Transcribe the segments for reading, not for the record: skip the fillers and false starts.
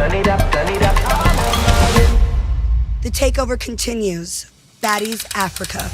The takeover continues. Baddies Africa.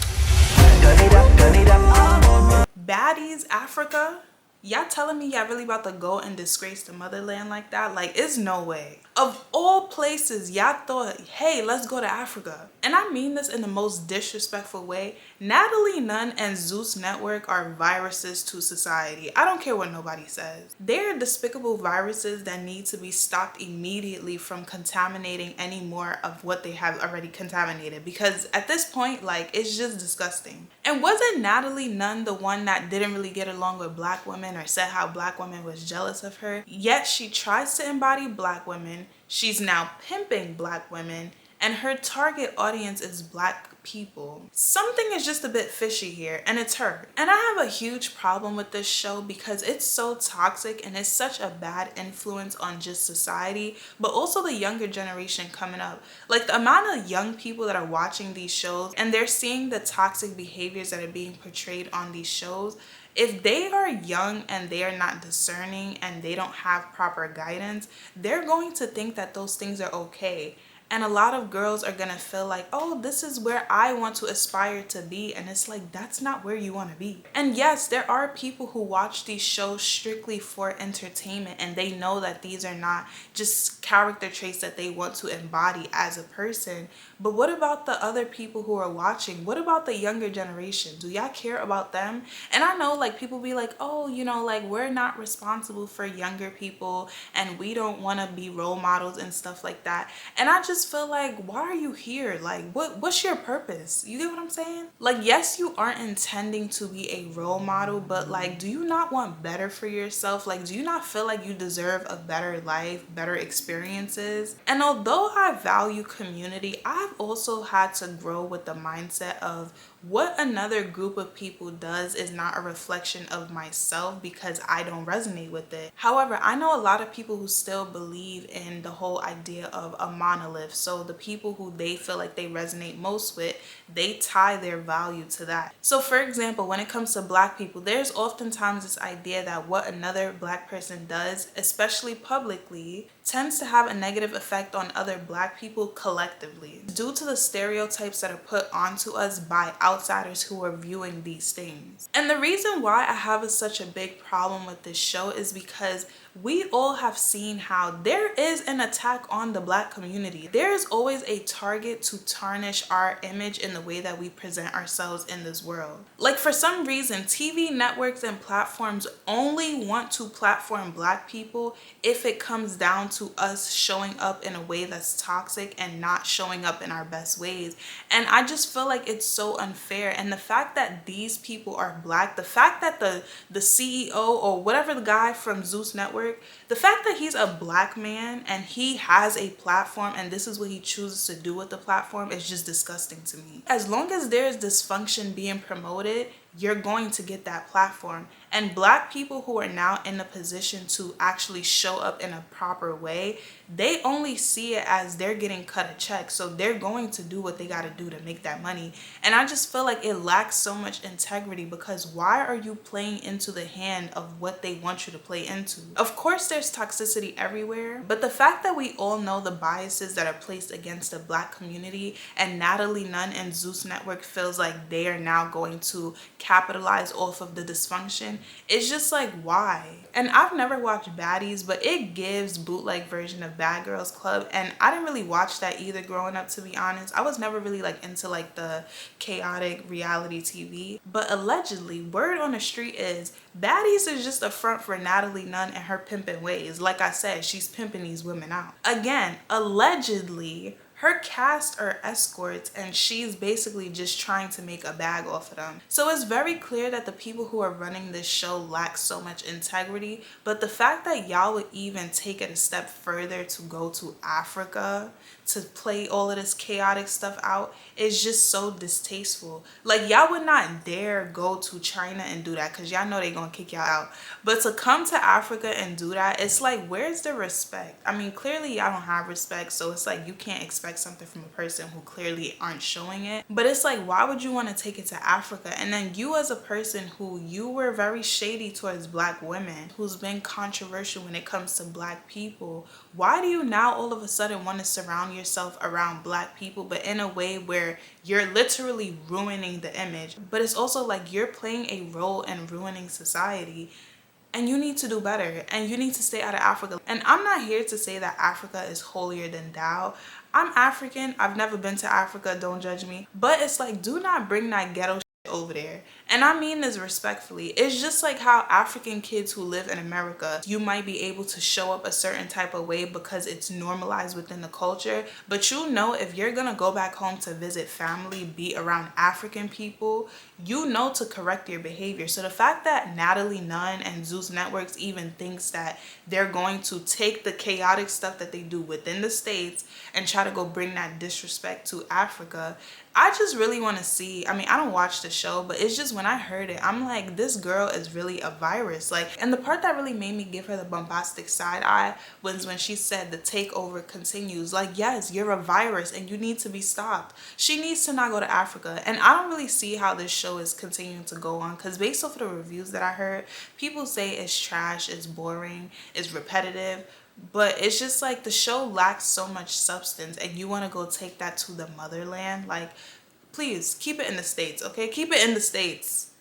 Baddies Africa? Y'all telling me y'all really about to go and disgrace the motherland like that? Like, it's no way. Of all places, y'all thought, hey, let's go to Africa. And I mean this in the most disrespectful way. Natalie Nunn and Zeus Network are viruses to society. I don't care what nobody says. They're despicable viruses that need to be stopped immediately from contaminating any more of what they have already contaminated. Because at this point, like, it's just disgusting. And wasn't Natalie Nunn the one that didn't really get along with black women or said how black women was jealous of her? Yet she tries to embody black women. She's now pimping black women, and her target audience is black people. Something is just a bit fishy here, and it's her. And I have a huge problem with this show because it's so toxic and it's such a bad influence on just society, but also the younger generation coming up. Like, the amount of young people that are watching these shows and they're seeing the toxic behaviors that are being portrayed on these shows. If they are young and they are not discerning and they don't have proper guidance, they're going to think that those things are okay. And a lot of girls are gonna feel like, oh, this is where I want to aspire to be. And it's like, that's not where you want to be. And yes, there are people who watch these shows strictly for entertainment, and they know that these are not just character traits that they want to embody as a person. But what about the other people who are watching? What about the younger generation? Do y'all care about them? And I know, like, people be like, oh, you know, like, we're not responsible for younger people and we don't want to be role models and stuff like that. And I just feel like, why are you here? Like, what's your purpose? You get what I'm saying? Like, yes, you aren't intending to be a role model, but like, do you not want better for yourself? Like, do you not feel like you deserve a better life, better experiences? And although I value community, I've also had to grow with the mindset of what another group of people does is not a reflection of myself because I don't resonate with it. However, I know a lot of people who still believe in the whole idea of a monolith. So the people who they feel like they resonate most with, they tie their value to that. So for example, when it comes to black people, there's oftentimes this idea that what another black person does, especially publicly, tends to have a negative effect on other black people collectively due to the stereotypes that are put onto us by outsiders who are viewing these things. And the reason why I have such a big problem with this show is because we all have seen how there is an attack on the black community. There is always a target to tarnish our image in the way that we present ourselves in this world. Like, for some reason, TV networks and platforms only want to platform black people if it comes down to us showing up in a way that's toxic and not showing up in our best ways. And I just feel like it's so unfair. And the fact that these people are black, the fact that the CEO or whatever the guy from Zeus Network, the fact that he's a black man and he has a platform and this is what he chooses to do with the platform is just disgusting to me. As long as there's dysfunction being promoted, you're going to get that platform. And black people who are now in a position to actually show up in a proper way, they only see it as they're getting cut a check. So they're going to do what they got to do to make that money. And I just feel like it lacks so much integrity, because why are you playing into the hand of what they want you to play into? Of course, there's toxicity everywhere, but the fact that we all know the biases that are placed against the black community, and Natalie Nunn and Zeus Network feels like they are now going to capitalize off of the dysfunction, it's just like, why? And I've never watched Baddies, but it gives bootleg version of Bad Girls Club, and I didn't really watch that either growing up, to be honest. I was never really like into like the chaotic reality TV, but allegedly, word on the street is Baddies is just a front for Natalie Nunn and her pimping ways. Like I said, she's pimping these women out. Again, allegedly, her cast are escorts and she's basically just trying to make a bag off of them. So it's very clear that the people who are running this show lack so much integrity, but the fact that y'all would even take it a step further to go to Africa to play all of this chaotic stuff out is just so distasteful. Like, y'all would not dare go to China and do that because y'all know they're gonna kick y'all out. But to come to Africa and do that, it's like, where's the respect? I mean, clearly y'all don't have respect, so it's like you can't expect expect something from a person who clearly aren't showing it. But it's like, why would you want to take it to Africa? And then you as a person who you were very shady towards black women, who's been controversial when it comes to black people, why do you now all of a sudden want to surround yourself around black people, but in a way where you're literally ruining the image? But it's also like you're playing a role in ruining society. And you need to do better, and you need to stay out of Africa. And I'm not here to say that Africa is holier than thou. I'm African. I've never been to Africa. Don't judge me. But it's like, do not bring that ghetto shit over there. And I mean this respectfully. It's just like how African kids who live in America, you might be able to show up a certain type of way because it's normalized within the culture. But you know, if you're gonna go back home to visit family, be around African people, you know to correct your behavior. So the fact that Natalie Nunn and Zeus Networks even thinks that they're going to take the chaotic stuff that they do within the States and try to go bring that disrespect to Africa, I just really want to see. I mean, I don't watch the show, but it's just when I heard it, I'm like, this girl is really a virus. Like, and the part that really made me give her the bombastic side eye was when she said the takeover continues. Like, yes, you're a virus and you need to be stopped. She needs to not go to Africa. And I don't really see how this show is continuing to go on, because based off of the reviews that I heard, people say it's trash, it's boring, it's repetitive. But it's just like the show lacks so much substance, and you want to go take that to the motherland. Like, please keep it in the States, okay? Keep it in the States.